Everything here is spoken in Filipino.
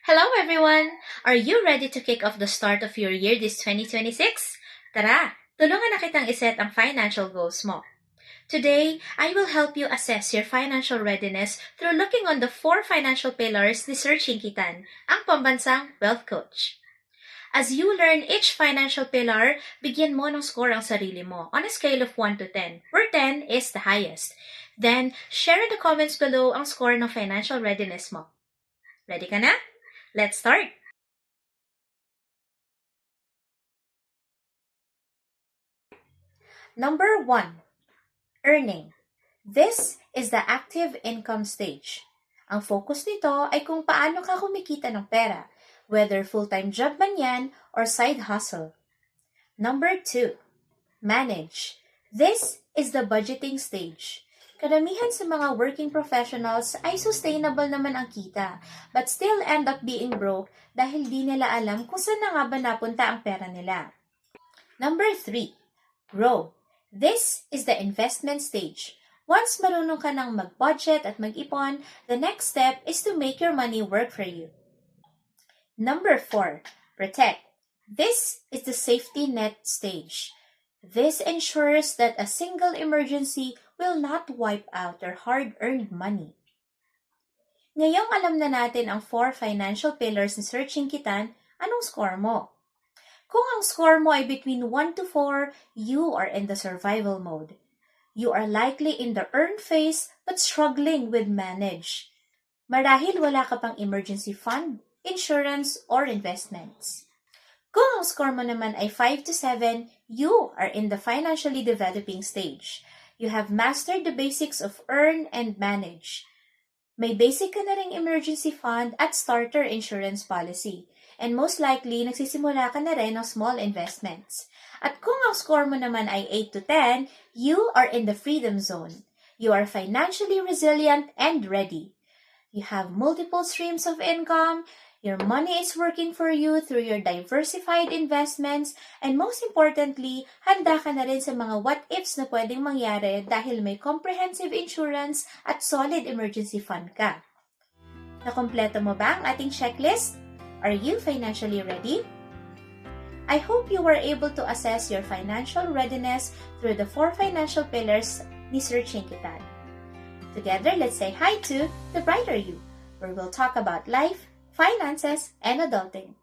Hello everyone! Are you ready to kick off the start of your year this 2026? Tara, tulungan na kitang iset ang financial goals mo. Today, I will help you assess your financial readiness through looking on the 4 financial pillars ni Sir Chinkitan, ang pambansang wealth coach. As you learn each financial pillar, bigyan mo ng score ang sarili mo on a scale of 1 to 10, where 10 is the highest. Then, share in the comments below ang score ng financial readiness mo. Ready ka na? Let's start! Number 1. Earning. This is the active income stage. Ang focus nito ay kung paano ka kumikita ng pera, whether full-time job man yan or side hustle. Number 2. Manage. This is the budgeting stage. Karamihan sa mga working professionals ay sustainable naman ang kita, but still end up being broke dahil di nila alam kung saan na nga ba napunta ang pera nila. Number 3. Grow. This is the investment stage. Once marunong ka ng mag-budget at mag-ipon, the next step is to make your money work for you. Number 4. Protect. This is the safety net stage. This ensures that a single emergency will not wipe out your hard-earned money. Ngayong alam na natin ang 4 financial pillars ni Sir Chinkitan, anong score mo? Kung ang score mo ay between 1 to 4, you are in the survival mode. You are likely in the earn phase but struggling with manage. Marahil wala ka pang emergency fund, insurance, or investments. Kung ang score mo naman ay 5 to 7, you are in the financially developing stage. You have mastered the basics of earn and manage. May basic ka na ring emergency fund at starter insurance policy. And most likely, nagsisimula ka na rin ng small investments. At kung ang score mo naman ay 8 to 10, you are in the freedom zone. You are financially resilient and ready. You have multiple streams of income. Your money is working for you through your diversified investments, and most importantly, handa ka na rin sa mga what-ifs na pwedeng mangyari dahil may comprehensive insurance at solid emergency fund ka. Nakompleto mo ba ang ating checklist? Are you financially ready? I hope you were able to assess your financial readiness through the 4 financial pillars ni Sir Chinkitan. Together, let's say hi to The Brighter You, where we'll talk about life, finances, and adulting.